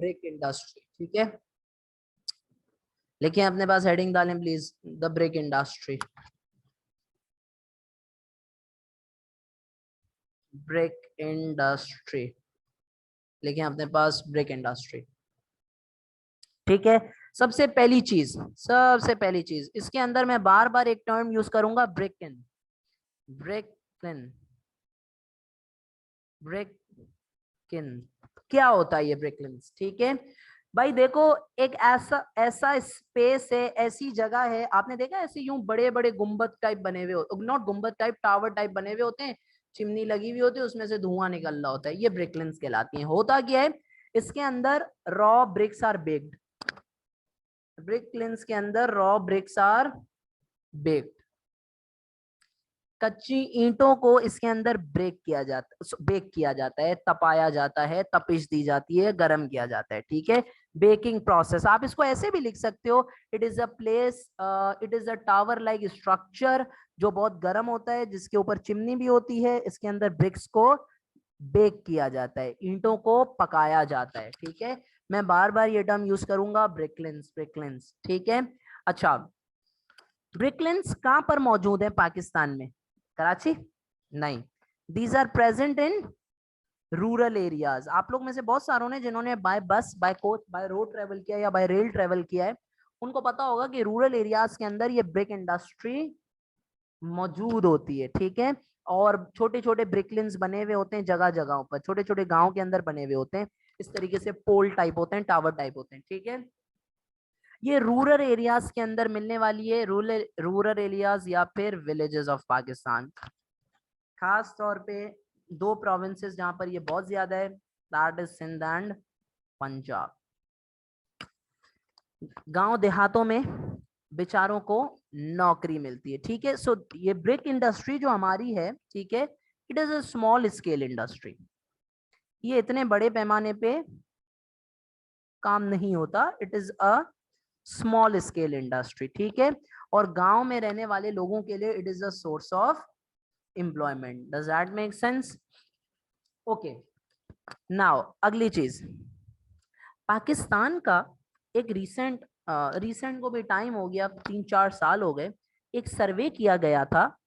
Brick industry. ठीक है, लेकिन अपने पास हेडिंग डालें please, the brick industry. Brick industry, लेकिन अपने पास ब्रिक इंडस्ट्री। ठीक है, सबसे पहली चीज इसके अंदर मैं बार बार एक टर्म यूज करूंगा, ब्रिकलिन। ब्रिकलिन, ब्रिकलिन क्या होता है ये ब्रिकलिन? ठीक है भाई, देखो एक ऐसा ऐसा स्पेस है, ऐसी जगह है, आपने देखा ऐसे यूं बड़े बड़े गुंबद टाइप बने हुए, नॉट गुंबद टाइप, टावर टाइप बने हुए होते हैं, चिमनी लगी हुई होती है, उसमें से धुआं निकल रहा होता है, ये ब्रिकलिन्स कहलाती हैं। होता क्या है, इसके अंदर रॉ ब्रिक्स आर बेक्ड, ब्रिकलिन्स के अंदर रॉ ब्रिक्स आर बेक्ड, कच्ची ईंटों को इसके अंदर बेक किया जाता है, तपाया जाता है, तपिश दी जाती है, गर्म किया जाता है। ठीक है, बेकिंग प्रोसेस, आप इसको ऐसे भी लिख सकते हो, it is a place, it is a tower like structure जो बहुत गर्म होता है, जिसके ऊपर चिमनी भी होती है, इसके अंदर ब्रिक्स को बेक किया जाता है, ईंटों को पकाया जाता है। ठीक है, मैं बार बार ये टर्म यूज करूंगा, ब्रिकलिन्स, ब्रिकलिन्स। ठीक है, अच्छा, ब्रिकलिन्स कहां पर मौजूद है पाकिस्तान में? कराची? नहीं, these are present in rural areas. आप लोग में से बहुत सारों ने जिन्होंने by bus, by coach, by road travel किया या बाय रेल ट्रेवल किया है, उनको पता होगा कि रूरल एरियाज के अंदर ये ब्रिक इंडस्ट्री मौजूद होती है। ठीक है, और छोटे छोटे ब्रिकलिन्स बने हुए होते हैं जगह जगहों पर, छोटे छोटे गांव के अंदर बने हुए होते हैं, इस तरीके से पोल टाइप होते हैं, टावर टाइप होते हैं। ठीक है, ये रूरल एरियाज के अंदर मिलने वाली है, रूरल एरियाज या फिर विलेजेस ऑफ पाकिस्तान। खास तौर पे दो प्रोविंसेस जहां पर ये बहुत ज्यादा है, that is Sindh and Punjab. गांव देहातों में बेचारों को नौकरी मिलती है। ठीक है, सो ये ब्रिक इंडस्ट्री जो हमारी है, ठीक है, it is a small scale industry, ये इतने बड़े पैमाने पे काम नहीं होता, it is a small scale industry. ठीक है, और गांव में रहने वाले लोगों के लिए it is a source of employment. Does that make sense? Okay, now अगली चीज, पाकिस्तान का एक रीसेंट को भी टाइम हो गया, 3-4 साल हो गए, एक सर्वे किया गया था।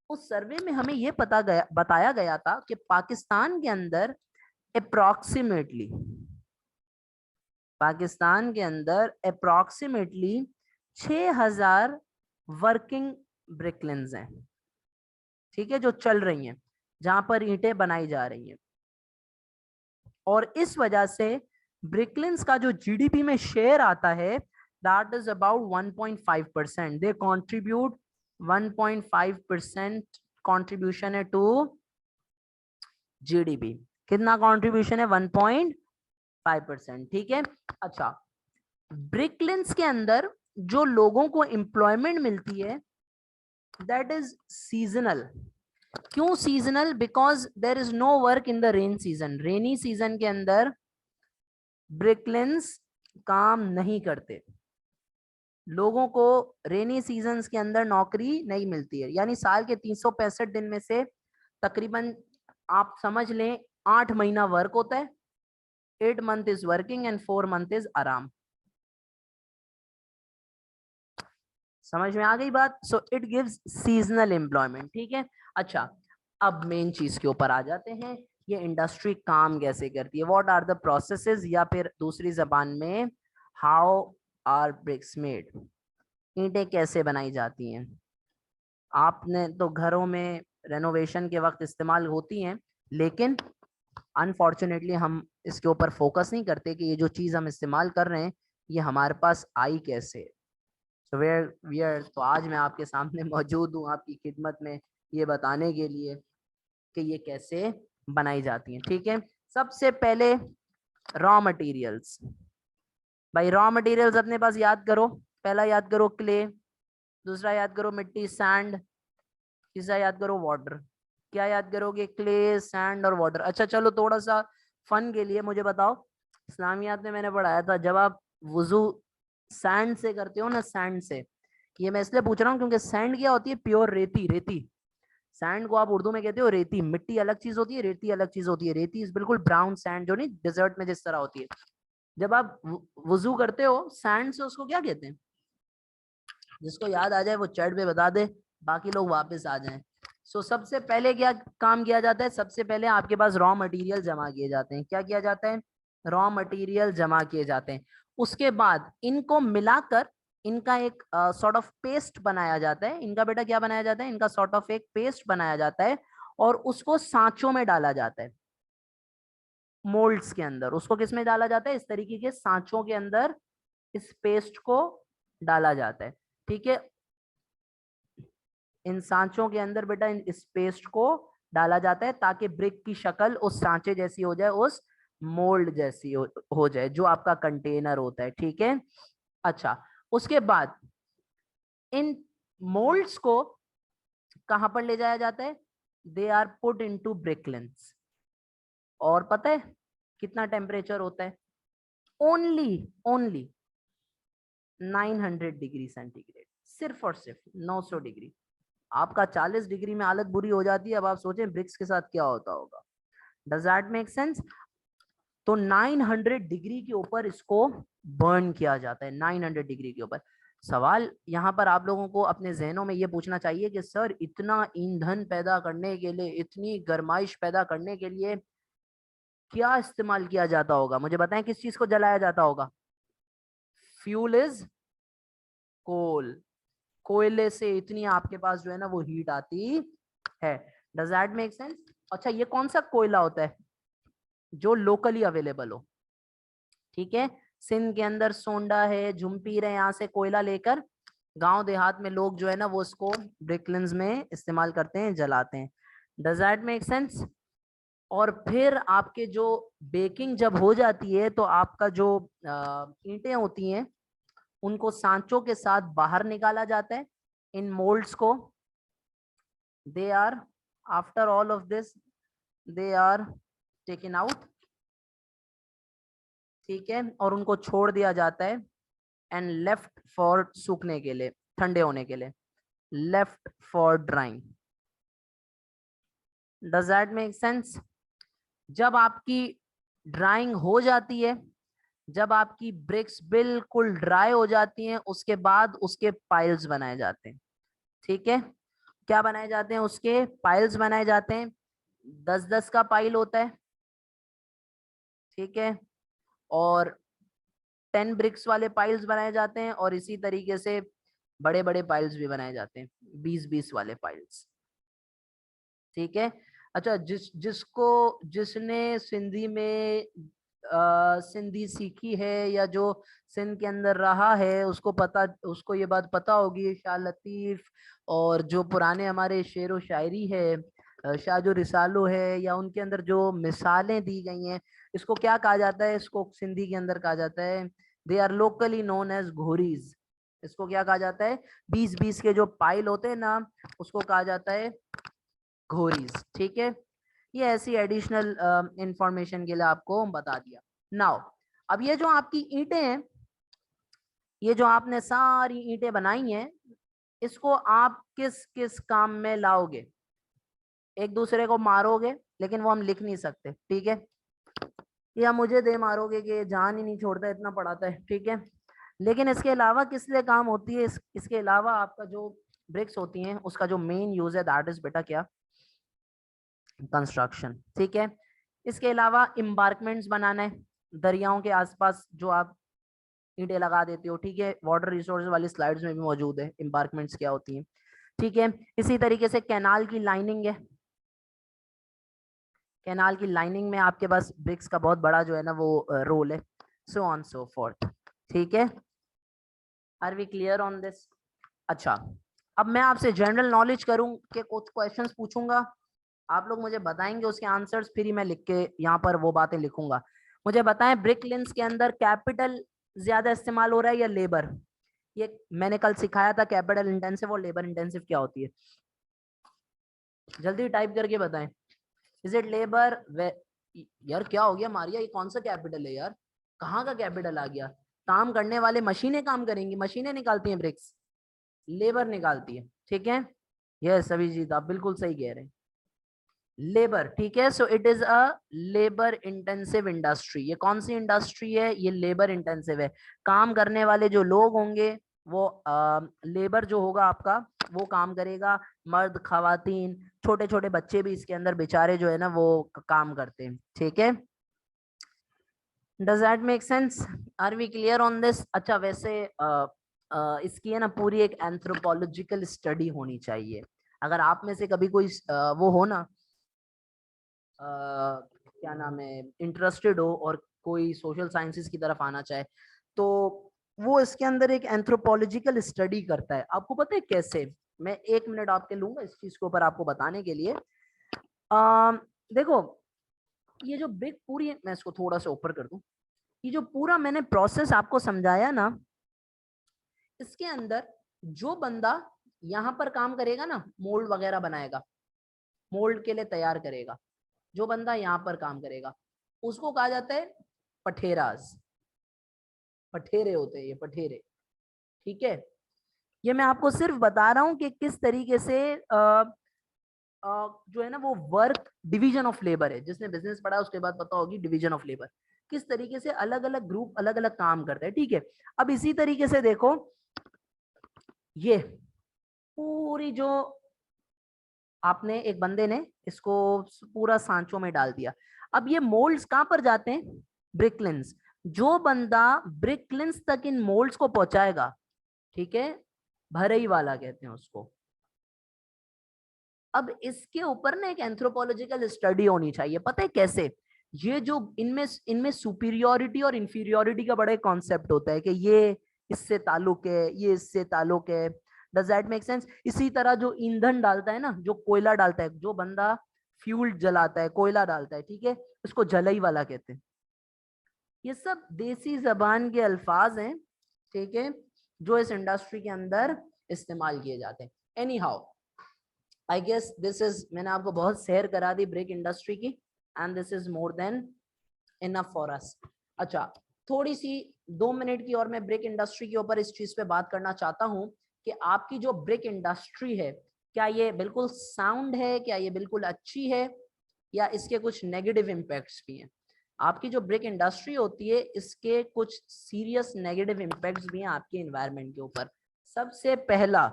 उस सर्वे में हमें यह बताया गया था कि पाकिस्तान के अंदर अप्रोक्सीमेटली, पाकिस्तान के अंदर अप्रोक्सीमेटली 6000 वर्किंग ब्रिकलिन्स हैं। ठीक है, जो चल रही हैं, जहां पर ईंटें बनाई जा रही हैं, और इस वजह से ब्रिकलिन्स का जो जीडीपी में शेयर आता है, that is about 1.5%। They contribute 1.5% contribution है टू जीडीपी। कितना कंट्रीब्यूशन है? 1.5%। ठीक है, अच्छा, ब्रिकलिन्स के अंदर जो लोगों को एम्प्लॉयमेंट मिलती है, दैट इज सीजनल। क्यों seasonal? Because there is no work in the rain season. Rainy season के अंदर ब्रिकलिन्स काम नहीं करते, लोगों को रेनी सीजन्स के अंदर नौकरी नहीं मिलती है, यानी साल के 365 दिन में से तकरीबन आप समझ लें 8 महीना वर्क होता है, 8 month is working and 4 month is आराम। समझ में आ गई बात? So it gives seasonal employment. ठीक है, अच्छा, अब मेन चीज के ऊपर आ जाते हैं, ये इंडस्ट्री काम कैसे करती है, व्हाट आर द प्रोसेसेस, या फिर दूसरी जबान में हाउ आर ब्रिक्स मेड, ईंटें कैसे बनाई जाती हैं। आपने तो घरों में रेनोवेशन के वक्त इस्तेमाल होती हैं, लेकिन अनफॉर्चुनेटली हम इसके ऊपर फोकस नहीं करते कि ये जो चीज हम इस्तेमाल कर रहे हैं ये हमारे पास आई कैसे। सो तो आज मैं आपके सामने मौजूद हूँ आपकी खिदमत में ये बताने के लिए कि ये कैसे बनाई जाती हैं। ठीक है, सबसे पहले रॉ मटेरियल्स। भाई रॉ मटेरियल्स अपने पास याद करो, पहला याद करो क्ले, दूसरा याद करो मिट्टी सैंड, तीसरा याद करो वाटर। क्या याद करोगे? क्ले, सैंड और वाटर। अच्छा चलो, थोड़ा सा फन के लिए मुझे बताओ, इस्लामियात में मैंने पढ़ाया था, जब आप वुजू सैंड से करते हो ना, सैंड से, ये मैं इसलिए पूछ रहा हूँ क्योंकि सैंड क्या होती है? प्योर रेती। रेती, सैंड को आप उर्दू में कहते हो रेती। मिट्टी अलग चीज होती है, रेती अलग चीज होती है। रेती इज बिल्कुल ब्राउन सैंड, जो नहीं डेजर्ट में जिस तरह होती है, जब आप वुजू करते हो सैंड से, उसको क्या कहते हैं? जिसको याद आ जाए वो चैट पे बता दे, बाकी लोग वापस आ जाएं। सो सबसे पहले क्या काम किया जाता है? सबसे पहले आपके पास रॉ मटेरियल जमा किए जाते हैं। क्या किया जाता है? रॉ मटेरियल जमा किए जाते हैं। उसके बाद इनको मिलाकर इनका एक सॉर्ट ऑफ पेस्ट बनाया जाता है। इनका बेटा क्या बनाया जाता है? इनका सॉर्ट ऑफ एक पेस्ट बनाया जाता है और उसको सांचों में डाला जाता है, मोल्ड्स के अंदर। उसको किस में डाला जाता है? इस तरीके के सांचों के अंदर इस पेस्ट को डाला जाता है। ठीक है, इन सांचों के अंदर बेटा इस पेस्ट को डाला जाता है ताकि ब्रिक की शक्ल उस सांचे जैसी हो जाए, उस मोल्ड जैसी हो जाए जो आपका कंटेनर होता है। ठीक है, अच्छा, उसके बाद इन मोल्ड्स को कहां पर ले जाया जाता है? They are put into brick kilns. और पता है कितना टेम्परेचर होता है? ओनली ओनली 900 डिग्री सेंटीग्रेड, सिर्फ और सिर्फ 900 डिग्री। आपका 40 डिग्री में हालत बुरी हो जाती है, अब आप सोचें ब्रिक्स के साथ क्या होता होगा। Does that make sense? तो 900 डिग्री के ऊपर इसको बर्न किया जाता है, 900 डिग्री के ऊपर। सवाल यहाँ पर आप लोगों को अपने जहनों में ये पूछना चाहिए कि सर इतना ईंधन पैदा करने के लिए, इतनी गर्माइश पैदा करने के लिए क्या इस्तेमाल किया जाता होगा? मुझे बताएं किस चीज को जलाया जाता होगा? फ्यूल इज कोल। कोयले से इतनी आपके पास जो है ना वो हीट आती है। Does that make sense? अच्छा, ये कौन सा कोयला होता है? जो लोकली अवेलेबल हो। ठीक है, सिंध के अंदर सोंडा है, झुमपीर है, यहाँ से कोयला लेकर गांव देहात में लोग जो है ना वो उसको ब्रिकलिन्स में इस्तेमाल करते हैं, जलाते हैं। Does that make sense? और फिर आपके जो बेकिंग जब हो जाती है तो आपका जो ईंटें होती हैं उनको सांचों के साथ बाहर निकाला जाता है, इन मोल्ड्स को। They are, after all of this, they are taken out. ठीक है, और उनको छोड़ दिया जाता है एंड लेफ्ट फॉर सूखने के लिए, ठंडे होने के लिए, left for drawing. Does that make sense? जब आपकी ड्राइंग हो जाती है, जब आपकी ब्रिक्स बिल्कुल ड्राई हो जाती हैं, उसके बाद उसके पाइल्स बनाए जाते हैं। ठीक है, क्या बनाए जाते हैं? उसके पाइल्स बनाए जाते हैं। 10-10 का पाइल होता है। ठीक है, और 10 ब्रिक्स वाले पाइल्स बनाए जाते हैं, और इसी तरीके से बड़े बड़े पाइल्स भी बनाए जाते हैं, 20-20 वाले पाइल्स। ठीक है, अच्छा, जिसने सिंधी में सिंधी सीखी है या जो सिंध के अंदर रहा है उसको पता, उसको ये बात पता होगी। शाह लतीफ और जो पुराने हमारे शेर व शायरी है, शाह जो रिसालो है, या उनके अंदर जो मिसालें दी गई हैं, इसको क्या कहा जाता है? इसको सिंधी के अंदर कहा जाता है, they are locally known as घोरीज। इसको क्या कहा जाता है? 20-20 के जो पाइल होते हैं ना, उसको कहा जाता है घोरीज। ठीक है, ये ऐसी एडिशनल इंफॉर्मेशन के लिए आपको बता दिया। नाउ, अब ये जो आपकी ईंटें हैं, ये जो आपने सारी ईंटें बनाई हैं, इसको आप किस किस काम में लाओगे? एक दूसरे को मारोगे, लेकिन वो हम लिख नहीं सकते। ठीक है, या मुझे दे मारोगे कि जान ही नहीं छोड़ता, इतना पढ़ाता है। ठीक है, लेकिन इसके अलावा किस लिए काम होती है? इसके अलावा आपका जो ब्रिक्स होती हैं उसका जो मेन यूज है, दैट इज बेटा क्या? कंस्ट्रक्शन। ठीक है, इसके अलावा इम्बार्कमेंट्स बनाना है, दरियाओं के आसपास जो आप ईंटें लगा देते हो। ठीक है, वाटर रिसोर्स वाली स्लाइड्स में भी मौजूद है इम्बार्कमेंट्स क्या होती हैं। ठीक है, इसी तरीके से कैनाल की लाइनिंग है। कैनाल की लाइनिंग में आपके पास ब्रिक्स का बहुत बड़ा जो है ना वो रोल है, सो ऑन सो फोर्थ। ठीक है, are we clear on this? अच्छा, अब मैं आपसे जनरल नॉलेज करूं कि कुछ क्वेश्चंस पूछूंगा, आप लोग मुझे बताएंगे उसके आंसर्स, फिर ही मैं लिख के यहाँ पर वो बातें लिखूंगा। मुझे बताएं, ब्रिक लिंस के अंदर कैपिटल ज्यादा इस्तेमाल हो रहा है या लेबर? ये मैंने कल सिखाया था, कैपिटल इंटेंसिव और लेबर इंटेंसिव क्या होती है। जल्दी टाइप करके बताएं। Is it labour? यार क्या हो गया मारिया, ये कौन सा कैपिटल है यार? कहाँ का कैपिटल आ गया? काम करने वाले मशीनें काम करेंगी, मशीनें निकालती हैं ब्रिक्स, लेबर निकालती है। ठीक है, यस अभिजीत आप बिल्कुल सही कह रहे हैं। लेबर, ठीक है। So it is a labour intensive industry. ये कौन सी इंडस्ट्री है? ये लेबर इंटेंसिव है। काम करने वाले जो लोग होंगे वो लेबर जो होगा आपका वो काम करेगा। मर्द, खवातीन, छोटे छोटे बच्चे भी इसके अंदर बेचारे जो है ना वो काम करते हैं, ठीक है। Does that make sense? Are we clear on this? अच्छा, वैसे इसकी है ना पूरी एक एंथ्रोपोलॉजिकल स्टडी होनी चाहिए। अगर आप में से कभी कोई वो हो ना, क्या नाम है, इंटरेस्टेड हो और कोई सोशल साइंसेस की तरफ आना चाहे, तो वो इसके अंदर एक एंथ्रोपोलॉजिकल स्टडी करता है। आपको पता है कैसे? मैं 1 मिनट आपके लूंगा इस चीज के ऊपर आपको बताने के लिए। देखो, ये जो बिग पूरी, मैं इसको थोड़ा सा ऊपर कर दूं, ये जो पूरा मैंने प्रोसेस आपको समझाया ना, इसके अंदर जो बंदा यहाँ पर काम करेगा ना, मोल्ड वगैरह बनाएगा, मोल्ड के लिए तैयार करेगा, जो बंदा यहाँ पर काम करेगा उसको कहा जाता है पठेराज। पठेरे होते हैं ये, पठेरे, ठीक है। ये मैं आपको सिर्फ बता रहा हूं कि किस तरीके से जो है ना वो वर्क डिवीजन ऑफ लेबर है। जिसने बिजनेस पढ़ा उसके बाद पता होगी डिवीजन ऑफ लेबर किस तरीके से अलग अलग ग्रुप अलग अलग काम करते हैं, ठीक है। अब इसी तरीके से देखो, ये पूरी जो आपने, एक बंदे ने इसको पूरा सांचों में डाल दिया। अब ये मोल्ड्स कहां पर जाते हैं? ब्रिकलिंस। जो बंदा ब्रिकलिंस तक इन मोल्ड्स को पहुंचाएगा, ठीक है, भरई वाला कहते हैं उसको। अब इसके ऊपर ना एक एंथ्रोपोलॉजिकल स्टडी होनी चाहिए। पता है कैसे? ये जो इनमें इनमें सुपीरियोरिटी और इंफीरियोरिटी का बड़ा कॉन्सेप्ट होता है कि ये इससे ताल्लुक है, ये इससे ताल्लुक है। Does that make sense? इसी तरह जो ईंधन डालता है ना, जो कोयला डालता है, जो बंदा फ्यूल जलाता है, कोयला डालता है, ठीक है, उसको जलई वाला कहते हैं। ये सब देसी जबान के अल्फाज हैं, ठीक है, जो इस इंडस्ट्री के अंदर इस्तेमाल किए जाते हैं। Anyhow, I guess this is, मैंने आपको बहुत सैर करा दी ब्रेक इंडस्ट्री की, and this is more than enough for us. अच्छा, थोड़ी सी 2 मिनट की और मैं ब्रेक इंडस्ट्री के ऊपर इस चीज पे बात करना चाहता हूं कि आपकी जो ब्रेक इंडस्ट्री है, क्या ये बिल्कुल साउंड है, क्या ये बिल्कुल अच्छी है, या इसके कुछ नेगेटिव इम्पैक्ट्स भी हैं? आपकी जो ब्रेक इंडस्ट्री होती है इसके कुछ सीरियस नेगेटिव इम्पैक्ट्स भी हैं आपके एनवायरनमेंट के ऊपर। सबसे पहला,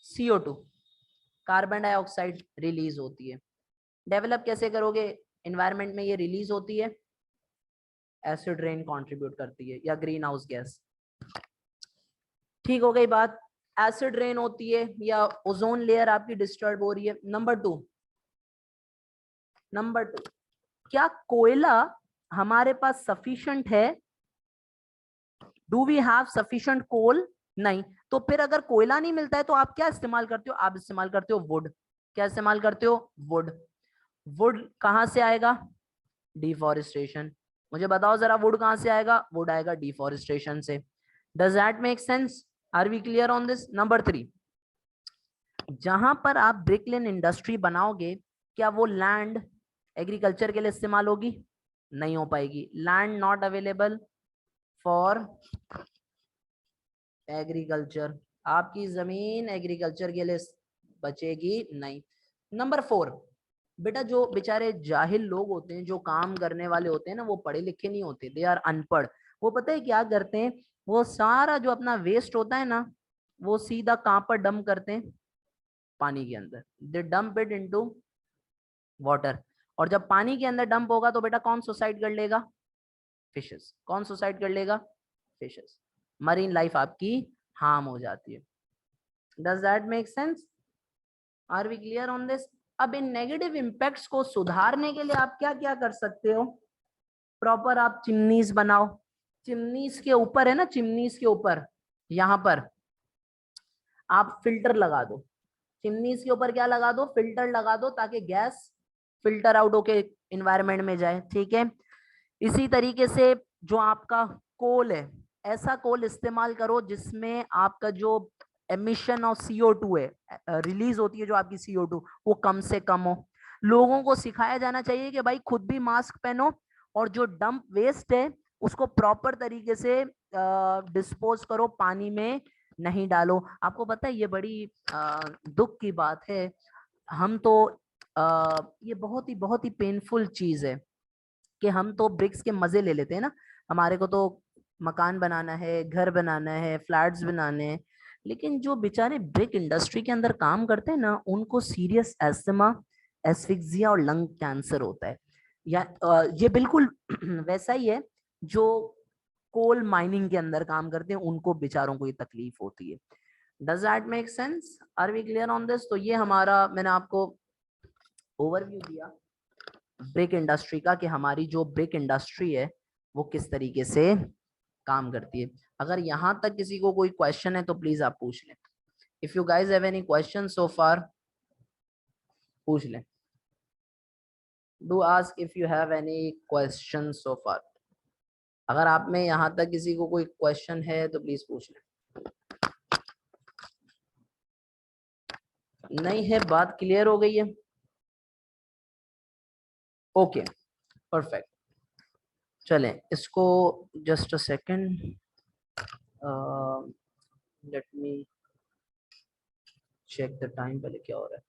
CO2, कार्बन डाइऑक्साइड रिलीज होती है। डेवलप कैसे करोगे? एनवायरनमेंट में ये रिलीज होती है, एसिड रेन कंट्रीब्यूट करती है, या ग्रीन हाउस गैस। ठीक हो गई बात। एसिड रेन होती है या ओजोन लेयर आपकी डिस्टर्ब हो रही है। नंबर टू, क्या कोयला हमारे पास सफिशिएंट है? डू वी हैव सफिशिएंट कोल? नहीं। तो फिर अगर कोयला नहीं मिलता है तो आप क्या इस्तेमाल करते हो? आप इस्तेमाल करते हो वुड। क्या इस्तेमाल करते हो? वुड। वुड कहां से आएगा? डिफॉरेस्टेशन। मुझे बताओ जरा, वुड कहां से आएगा? वुड आएगा डिफॉरेस्टेशन से। Does that make sense? Are we clear on this? Number 3, जहां पर आप ब्रिकलिन इंडस्ट्री बनाओगे, क्या वो लैंड एग्रीकल्चर के लिए इस्तेमाल होगी? नहीं हो पाएगी। Land not available for agriculture. आपकी जमीन एग्रीकल्चर के लिए बचेगी नहीं। नंबर 4, बेटा जो बेचारे जाहिल लोग होते हैं, जो काम करने वाले होते हैं ना, वो पढ़े लिखे नहीं होते, दे आर अनपढ़। वो पता है क्या करते हैं? वो सारा जो अपना वेस्ट होता है ना, वो सीधा कहां पर डंप करते हैं? पानी के अंदर। दे डंप इट इनटू वाटर। और जब पानी के अंदर डंप होगा तो बेटा कौन सुसाइड कर लेगा? फिशेस। कौन सुसाइड कर लेगा? फिशेस। मरीन लाइफ आपकी हार्म हो जाती है। Does that make sense? Are we clear on this? अब इन नेगेटिव इम्पैक्ट्स को सुधारने के लिए आप क्या क्या कर सकते हो? प्रॉपर आप चिमनीज बनाओ। चिमनीज के ऊपर है ना, चिमनीज के ऊपर यहां पर आप फिल्टर लगा दो। चिमनीज के ऊपर क्या लगा दो? फिल्टर लगा दो, ताकि गैस फिल्टर आउट होके इन्वायरमेंट में जाए, ठीक है। इसी तरीके से जो आपका कोल है, ऐसा कोल इस्तेमाल करो जिसमें आपका जो एमिशन ऑफ CO2 है, रिलीज होती है जो आपकी CO2, वो कम से कम हो। लोगों को सिखाया जाना चाहिए कि भाई खुद भी मास्क पहनो, और जो डंप वेस्ट है उसको प्रॉपर तरीके से डिस्पोज करो, पानी में नहीं डालो। आपको पता है ये बड़ी दुख की बात है, हम तो ये बहुत ही पेनफुल चीज है कि हम तो ब्रिक्स के मजे ले लेते हैं ना, हमारे को तो मकान बनाना है, घर बनाना है, फ्लैट्स बनाने हैं, लेकिन जो बेचारे ब्रिक इंडस्ट्री के अंदर काम करते हैं ना, उनको सीरियस एस्थमा, एस्फिक्सिया और लंग कैंसर होता है। या ये बिल्कुल वैसा ही है जो कोल माइनिंग के अंदर काम करते हैं, उनको बेचारों को ये तकलीफ होती है। Does that make sense? Are we clear on this? तो ये हमारा, मैंने आपको ओवरव्यू दिया ब्रिक इंडस्ट्री का कि हमारी जो ब्रिक इंडस्ट्री है वो किस तरीके से काम करती है। अगर यहां तक किसी को कोई क्वेश्चन है तो प्लीज आप पूछ लें। If you guys have any question so far, पूछ लें। Do ask if you have any question so far. अगर आप में यहां तक किसी को कोई क्वेश्चन है तो प्लीज पूछ लें। नहीं है, बात क्लियर हो गई है? Okay, perfect. चलें इसको, just a second, let me check the time, पहले क्या हो रहा है।